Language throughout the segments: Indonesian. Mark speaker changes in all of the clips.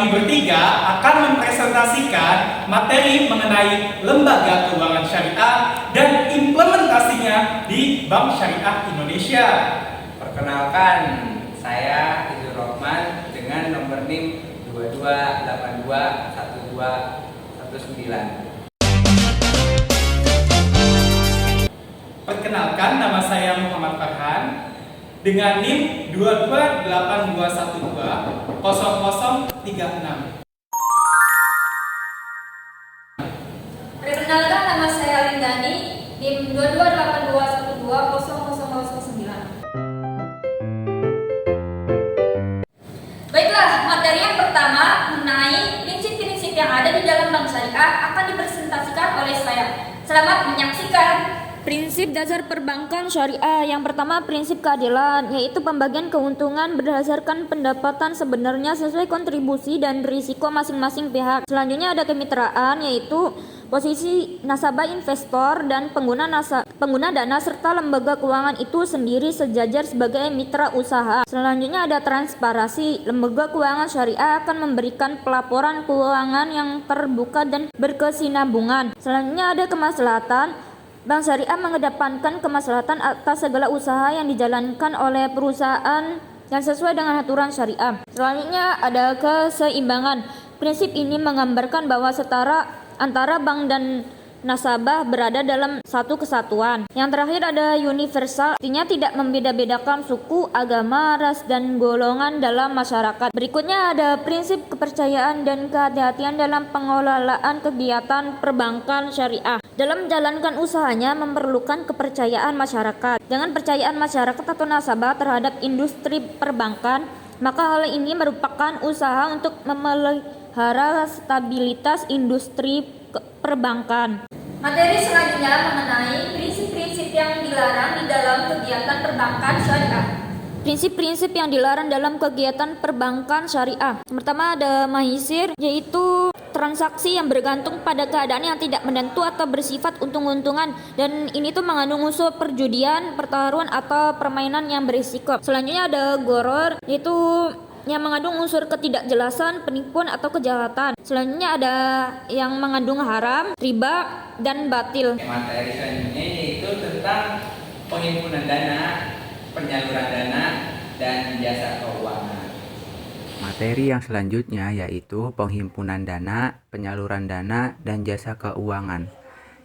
Speaker 1: kami bertiga akan mempresentasikan materi mengenai lembaga keuangan syariah dan implementasinya di Bank Syariah Indonesia.
Speaker 2: Perkenalkan, saya Izul Rohman dengan nomor NIM 22821219.
Speaker 1: Perkenalkan, nama saya Muhammad Farhan dengan NIM 2282120036.
Speaker 3: Perkenalkan, nama saya Lindani, NIM 2282120009. Baiklah, materi yang pertama mengenai prinsip-prinsip yang ada di dalam bank syariah akan dipresentasikan oleh saya. Selamat menyaksikan. Prinsip dasar perbankan syariah. Yang pertama, prinsip keadilan, yaitu pembagian keuntungan berdasarkan pendapatan sebenarnya sesuai kontribusi dan risiko masing-masing pihak. Selanjutnya ada kemitraan, yaitu posisi nasabah investor dan pengguna dana serta lembaga keuangan itu sendiri sejajar sebagai mitra usaha. Selanjutnya ada transparansi. Lembaga keuangan syariah akan memberikan pelaporan keuangan yang terbuka dan berkesinambungan. Selanjutnya ada kemaslahatan. Bank Syariah mengedepankan kemaslahatan atas segala usaha yang dijalankan oleh perusahaan yang sesuai dengan aturan syariah. Selanjutnya ada keseimbangan. Prinsip ini menggambarkan bahwa setara antara bank dan nasabah berada dalam satu kesatuan. Yang terakhir ada universal, artinya tidak membeda-bedakan suku, agama, ras, dan golongan dalam masyarakat. Berikutnya ada prinsip kepercayaan dan kehati-hatian dalam pengelolaan kegiatan perbankan syariah. Dalam menjalankan usahanya memerlukan kepercayaan masyarakat. Dengan percayaan masyarakat atau nasabah terhadap industri perbankan, maka hal ini merupakan usaha untuk memelihara stabilitas industri perbankan. Materi selanjutnya mengenai prinsip-prinsip yang dilarang di dalam kegiatan perbankan syariah. Prinsip-prinsip yang dilarang dalam kegiatan perbankan syariah. Pertama ada maisir, yaitu transaksi yang bergantung pada keadaan yang tidak menentu atau bersifat untung-untungan, dan ini tuh mengandung unsur perjudian, pertaruhan atau permainan yang berisiko. Selanjutnya ada goror, yaitu yang mengandung unsur ketidakjelasan, penipuan atau kejahatan. Selanjutnya ada yang mengandung haram, riba, dan batil.
Speaker 2: Materi selanjutnya yaitu tentang penghimpunan dana, penyaluran dana, dan jasa keuangan.
Speaker 4: Materi yang selanjutnya yaitu penghimpunan dana, penyaluran dana, dan jasa keuangan.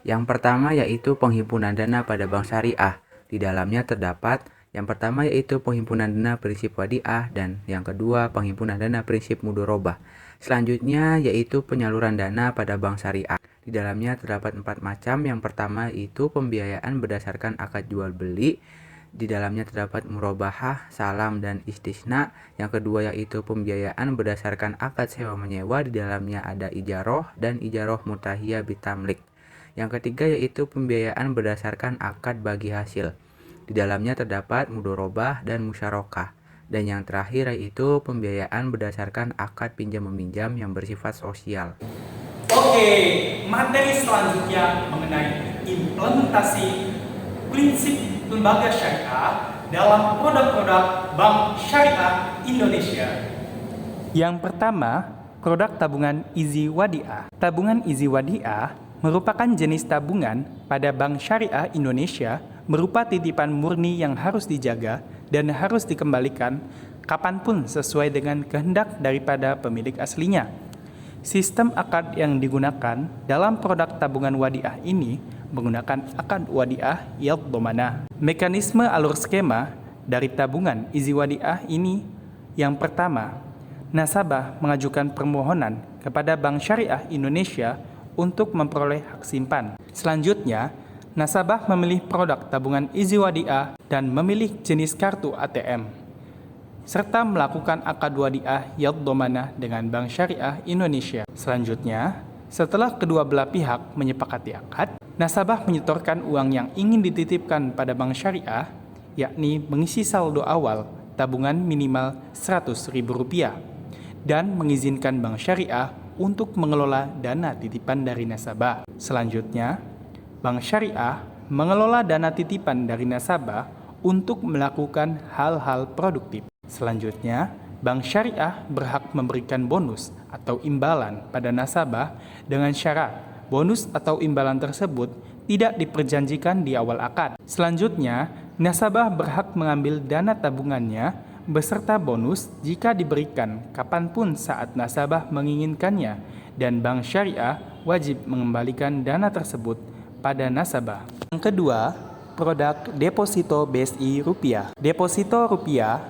Speaker 4: Yang pertama yaitu penghimpunan dana pada bank syariah. Di dalamnya terdapat yang pertama yaitu penghimpunan dana prinsip wadiah, dan yang kedua penghimpunan dana prinsip mudorobah. Selanjutnya yaitu penyaluran dana pada bank syariah. Di dalamnya terdapat 4 macam. Yang pertama itu pembiayaan berdasarkan akad jual beli. Di dalamnya terdapat murabahah, salam, dan istisna. Yang kedua yaitu pembiayaan berdasarkan akad sewa menyewa. Di dalamnya ada ijaroh dan ijaroh mutahiyah bitamlik. Yang ketiga yaitu pembiayaan berdasarkan akad bagi hasil. Di dalamnya terdapat mudorobah dan musyarakah. Dan yang terakhir yaitu pembiayaan berdasarkan akad pinjam-meminjam yang bersifat sosial.
Speaker 1: Oke, materi selanjutnya mengenai implementasi prinsip lembaga syariah dalam produk-produk Bank Syariah Indonesia.
Speaker 5: Yang pertama, produk tabungan Izi Wadiah. Tabungan Izi Wadiah merupakan jenis tabungan pada Bank Syariah Indonesia, berupa titipan murni yang harus dijaga dan harus dikembalikan kapanpun sesuai dengan kehendak daripada pemilik aslinya. Sistem akad yang digunakan dalam produk tabungan wadiah ini menggunakan akad wadiah yad domana. Mekanisme alur skema dari tabungan Izi Wadiah ini, yang pertama, nasabah mengajukan permohonan kepada Bank Syariah Indonesia untuk memperoleh hak simpan. Selanjutnya, nasabah memilih produk tabungan Izi Wadiah dan memilih jenis kartu ATM, serta melakukan akad wadiah yad domana dengan Bank Syariah Indonesia. Selanjutnya, setelah kedua belah pihak menyepakati akad, nasabah menyetorkan uang yang ingin dititipkan pada Bank Syariah, yakni mengisi saldo awal tabungan minimal Rp100.000 dan mengizinkan Bank Syariah untuk mengelola dana titipan dari nasabah. Selanjutnya, Bank Syariah mengelola dana titipan dari nasabah untuk melakukan hal-hal produktif. Selanjutnya, Bank Syariah berhak memberikan bonus atau imbalan pada nasabah dengan syarat bonus atau imbalan tersebut tidak diperjanjikan di awal akad. Selanjutnya, nasabah berhak mengambil dana tabungannya beserta bonus jika diberikan kapanpun saat nasabah menginginkannya, dan bank syariah wajib mengembalikan dana tersebut pada nasabah. Yang kedua, produk deposito BSI Rupiah. Deposito Rupiah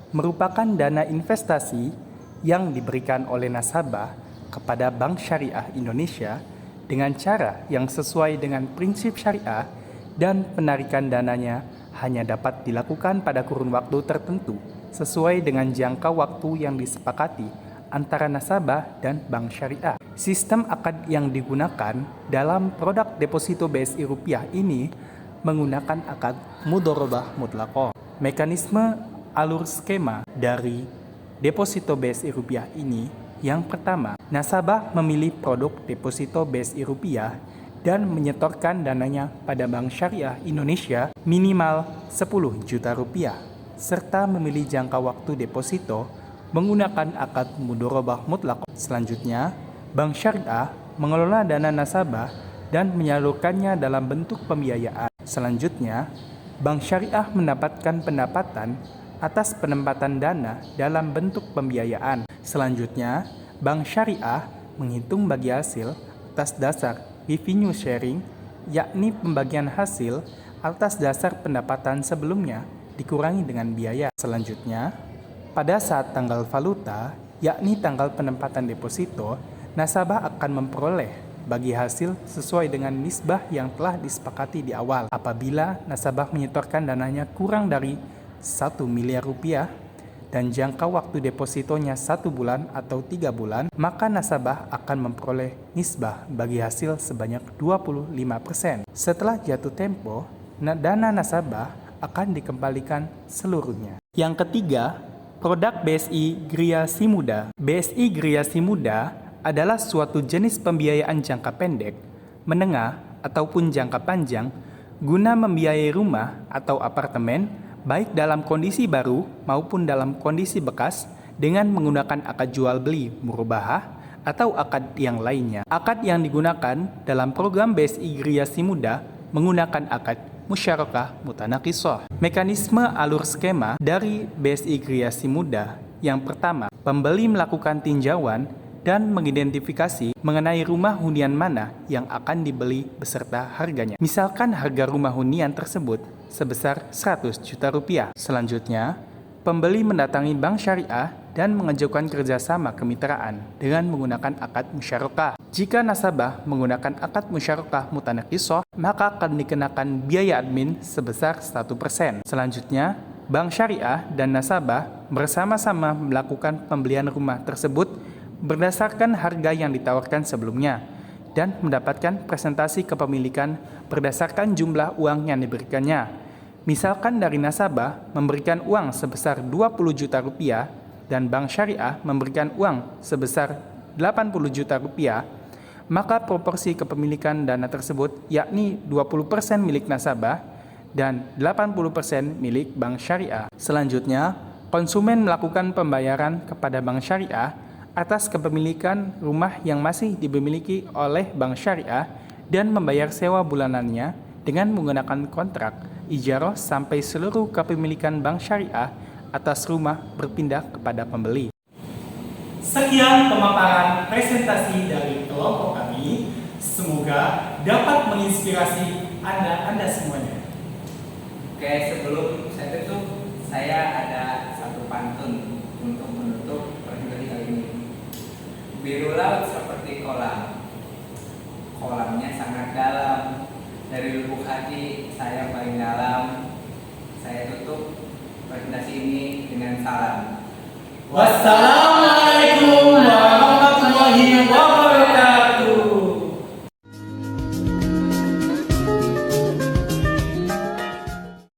Speaker 5: merupakan dana investasi yang diberikan oleh nasabah kepada Bank Syariah Indonesia dengan cara yang sesuai dengan prinsip syariah, dan penarikan dananya hanya dapat dilakukan pada kurun waktu tertentu sesuai dengan jangka waktu yang disepakati antara nasabah dan bank syariah. Sistem akad yang digunakan dalam produk deposito BSI Rupiah ini menggunakan akad mudharabah mutlaqah. Mekanisme alur skema dari deposito BSI Rupiah ini, yang pertama, nasabah memilih produk deposito BSI Rupiah dan menyetorkan dananya pada Bank Syariah Indonesia minimal 10 juta rupiah, serta memilih jangka waktu deposito menggunakan akad mudharabah mutlaqah. Selanjutnya, Bank Syariah mengelola dana nasabah dan menyalurkannya dalam bentuk pembiayaan. Selanjutnya, Bank Syariah mendapatkan pendapatan atas penempatan dana dalam bentuk pembiayaan. Selanjutnya, Bank Syariah menghitung bagi hasil atas dasar revenue sharing, yakni pembagian hasil atas dasar pendapatan sebelumnya dikurangi dengan biaya. Selanjutnya, pada saat tanggal valuta, yakni tanggal penempatan deposito, nasabah akan memperoleh bagi hasil sesuai dengan nisbah yang telah disepakati di awal. Apabila nasabah menyetorkan dananya kurang dari 1 miliar rupiah dan jangka waktu depositonya 1 bulan atau 3 bulan, maka nasabah akan memperoleh nisbah bagi hasil sebanyak 25%. Setelah jatuh tempo, dana nasabah akan dikembalikan seluruhnya. Yang ketiga, produk BSI Griasi Muda. BSI Griasi Muda adalah suatu jenis pembiayaan jangka pendek, menengah, ataupun jangka panjang guna membiayai rumah atau apartemen baik dalam kondisi baru maupun dalam kondisi bekas dengan menggunakan akad jual beli murabahah atau akad yang lainnya. Akad yang digunakan dalam program BSI Griasi Muda menggunakan akad musyarakah mutanaqishah. Mekanisme alur skema dari BSI Griasi Muda, yang pertama, pembeli melakukan tinjauan dan mengidentifikasi mengenai rumah hunian mana yang akan dibeli beserta harganya. Misalkan harga rumah hunian tersebut sebesar 100 juta rupiah. Selanjutnya, pembeli mendatangi bank syariah dan mengajukan kerjasama kemitraan dengan menggunakan akad musyarakah. Jika nasabah menggunakan akad musyarakah mutanaqishah, maka akan dikenakan biaya admin sebesar 1%. Selanjutnya, bank syariah dan nasabah bersama-sama melakukan pembelian rumah tersebut berdasarkan harga yang ditawarkan sebelumnya dan mendapatkan presentasi kepemilikan berdasarkan jumlah uang yang diberikannya. Misalkan dari nasabah memberikan uang sebesar 20 juta rupiah dan bank syariah memberikan uang sebesar 80 juta rupiah, maka proporsi kepemilikan dana tersebut yakni 20% milik nasabah dan 80% milik bank syariah. Selanjutnya, konsumen melakukan pembayaran kepada bank syariah atas kepemilikan rumah yang masih dimiliki oleh bank syariah dan membayar sewa bulanannya dengan menggunakan kontrak ijarah sampai seluruh kepemilikan bank syariah atas rumah berpindah kepada pembeli.
Speaker 1: Sekian pemaparan presentasi dari kelompok kami. Semoga dapat menginspirasi Anda semuanya.
Speaker 2: Oke, sebelum saya tutup, saya ada satu pantun untuk menutup perjumpaan kali ini. Biru laut seperti kolam, kolamnya sangat dalam. Dari lubuk hati saya paling dalam. Saya tutup presentasi ini dengan salam.
Speaker 1: Wassalam.